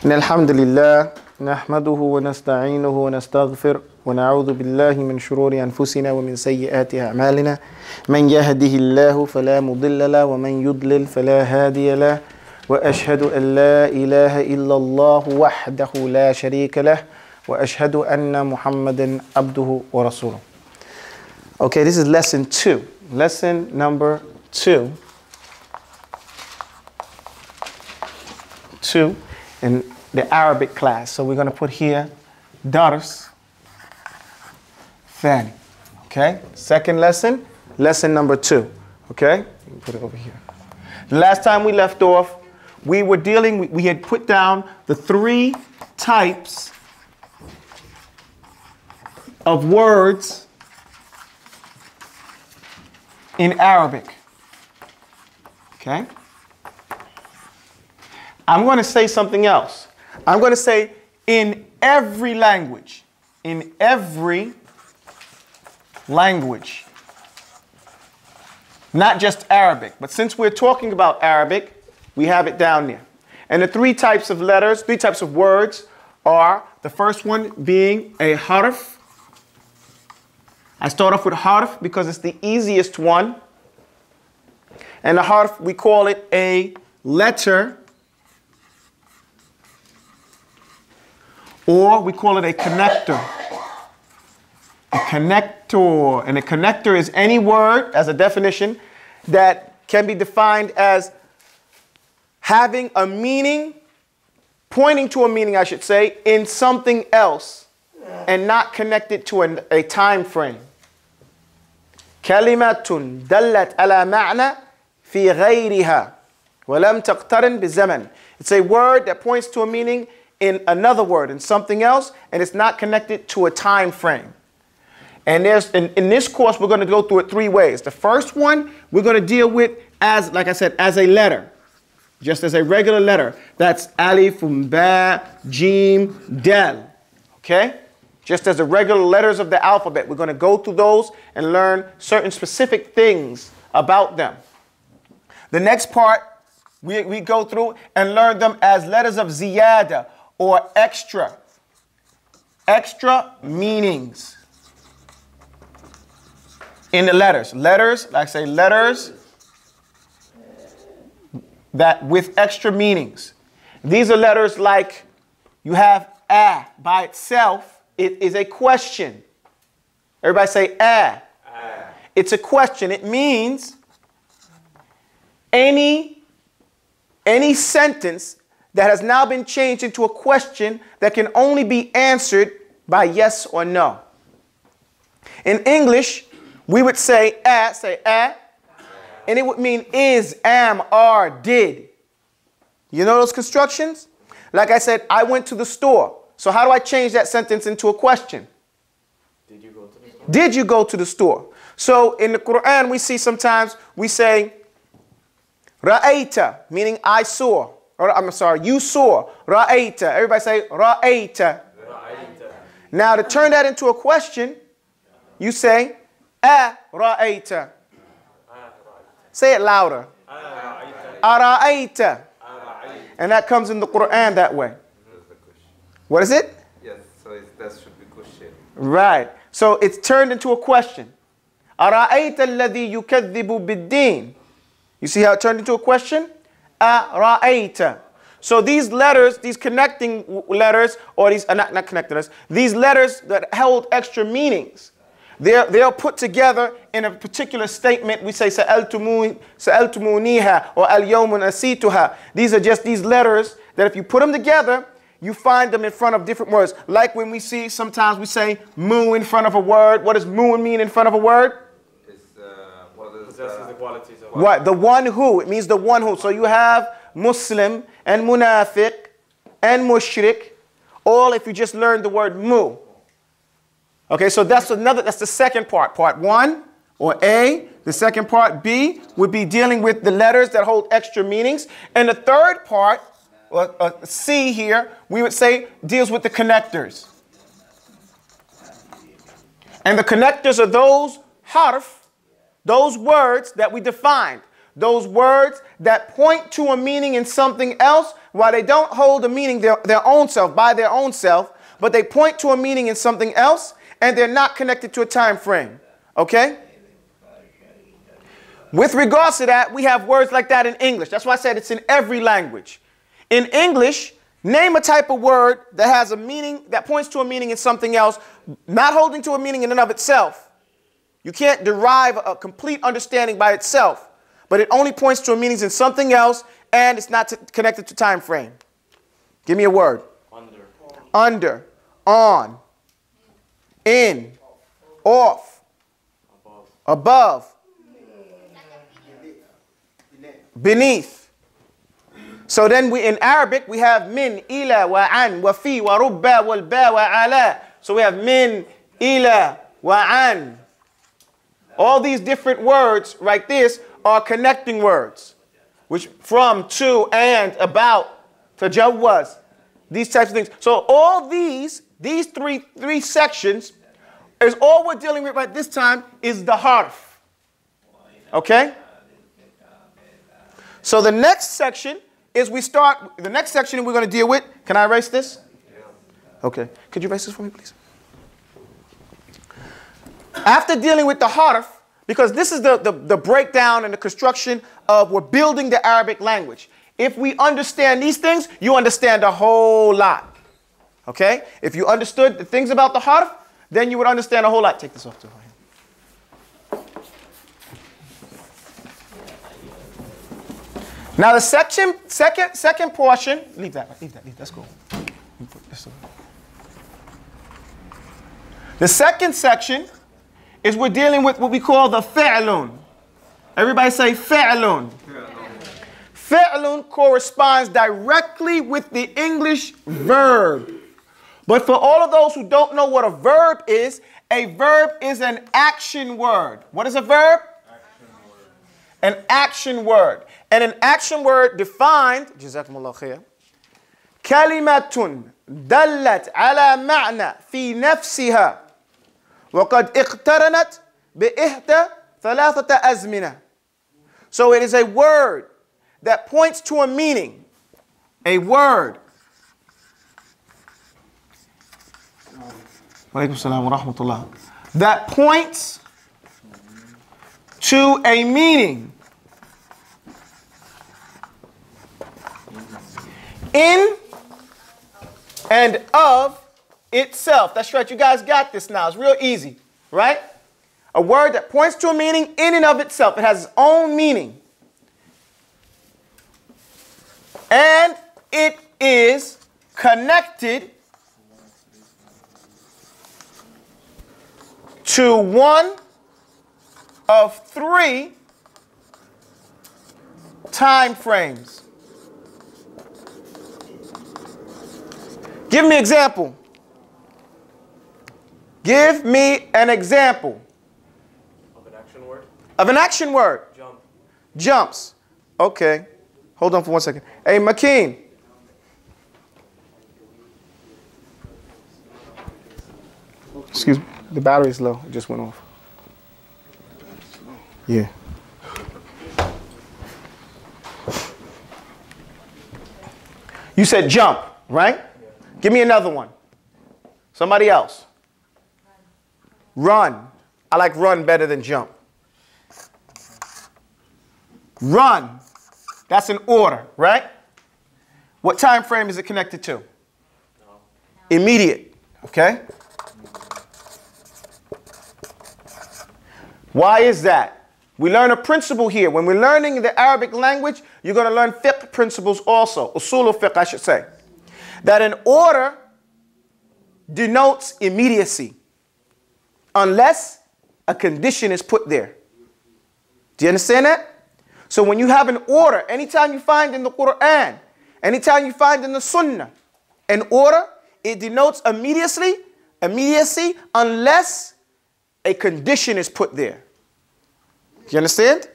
إن الحمد لله نحمده ونستعينه ونستغفر ونعوذ بالله من شرور أنفسنا ومن سيئات أعمالنا من يهده الله فلا مضل له ومن يضلل فلا هادي له وأشهد أن لا إله إلا الله وحده لا شريك له وأشهد أن محمدا عبده ورسوله. Okay, this is lesson 2. Lesson number 2. 2 in the Arabic class. So we're going to put here Dars Thani. Okay? Second lesson, lesson number 2. Okay? Put it over here. The last time we left off, we had put down the 3 types of words in Arabic. Okay? I'm going to say something else. I'm going to say in every language. In every language. Not just Arabic. But since we're talking about Arabic, we have it down there. And the 3 types of letters, 3 types of words are, the first one being a harf. I start off with harf because it's the easiest one. And the harf, we call it a letter, or we call it a connector. A connector. And a connector is any word, as a definition, that can be defined as having a meaning, pointing to a meaning, I should say, in something else, and not connected to a time frame. كلمة دلت على معنى في غيرها ولم تقترن بزمن. It's a word that points to a meaning in another word, in something else, and it's not connected to a time frame. And in this course, we're going to go through it 3 ways. The first one, we're going to deal with as, like I said, as a letter. Just as a regular letter. That's alif, ba, jim, dal. Okay? Just as the regular letters of the alphabet. We're going to go through those and learn certain specific things about them. The next part, we go through and learn them as letters of ziyada, or extra. Extra meanings in the letters. Letters, like I say, letters that with extra meanings. These are letters like you have a by itself. It is a question. Everybody say a. It's a question. It means any sentence that has now been changed into a question that can only be answered by yes or no. In English, we would say a, and it would mean is, am, are, did. You know those constructions? Like I said, I went to the store. So how do I change that sentence into a question? Did you go to the store? Did you go to the store? So in the Quran, we see sometimes we say ra'ayta, meaning I saw. Or I'm sorry, you saw. Ra'ayta. Everybody say ra'ayta. Now to turn that into a question, you say a ra'ayta. Say it louder. Ara'ayta. And that comes in the Quran that way. What is it? Yes, so that should be question. Right. So it's turned into a question. Ara'ayta alladhi yukadhibu bid-din. You see how it turned into a question? Ara'ayta. So these letters, these connecting letters, or these not connected letters, these letters that hold extra meanings, they're put together in a particular statement. We say sa'altumuniha or al-yawmun asituha. These are just these letters that if you put them together, you find them in front of different words. Like when we see, sometimes we say mu in front of a word. What does mu mean in front of a word? Possesses the qualities of what? The one who. It means the one who. So you have Muslim and munafiq and mushrik, all if you just learn the word mu. Okay, so that's the second part. Part 1, or A. The second part, B, would be dealing with the letters that hold extra meanings. And the third part, C here, we would say deals with the connectors. And the connectors are those harf, those words that we defined. Those words that point to a meaning in something else while they don't hold a meaning their own self, by their own self, but they point to a meaning in something else and they're not connected to a time frame. Okay? With regards to that, we have words like that in English. That's why I said it's in every language. In English, name a type of word that has a meaning, that points to a meaning in something else, not holding to a meaning in and of itself. You can't derive a complete understanding by itself, but it only points to a meaning in something else, and it's not connected to time frame. Give me a word. Under, on, in, off, above, beneath. So then in Arabic we have min, ila, wa an, wa fi, wa rubba, wal ba, wa ala. So we have min, ila, wa an. All these different words right this are connecting words, which from, to, and, about, tajawwaz, these types of things. So all these three sections is all we're dealing with right this time is the harf. Okay? So the next section is the next section we're going to deal with. Can I erase this? Okay. Could you erase this for me, please? After dealing with the harf, because this is the breakdown and the construction of we're building the Arabic language. If we understand these things, you understand a whole lot. Okay? If you understood the things about the harf, then you would understand a whole lot. Take this off too. Now the second portion, leave that, let's go. The second section is we're dealing with what we call the fi'lun. Everybody say fi'lun. Fi'lun corresponds directly with the English verb. But for all of those who don't know what a verb is an action word. What is a verb? An action word. And an action word defined, Jazakumullah khair, كلمة دلت على معنى في نفسها وقد اقترنت بإحدى ثلاثة أزمنة. So it is a word that points to a meaning. A word. Waalaikumsalam wa rahmatullah. That points to a meaning in and of itself. That's right, you guys got this now. It's real easy, right? A word that points to a meaning in and of itself. It has its own meaning. And it is connected to one of three time frames. Give me an example. Give me an example. Of an action word? Of an action word. Jump. Jumps. Okay. Hold on for 1 second. Hey, Makeen. Excuse me. The battery's low. It just went off. Yeah. You said jump, right? Give me another one. Somebody else. Run. I like run better than jump. Run. That's an order, right? What time frame is it connected to? Immediate. Okay? Why is that? We learn a principle here. When we're learning the Arabic language, you're going to learn fiqh principles also. Usul al-fiqh, I should say. That an order denotes immediacy unless a condition is put there. Do you understand that? So when you have an order, anytime you find in the Quran, anytime you find in the Sunnah, an order, it denotes immediacy unless a condition is put there. Do you understand?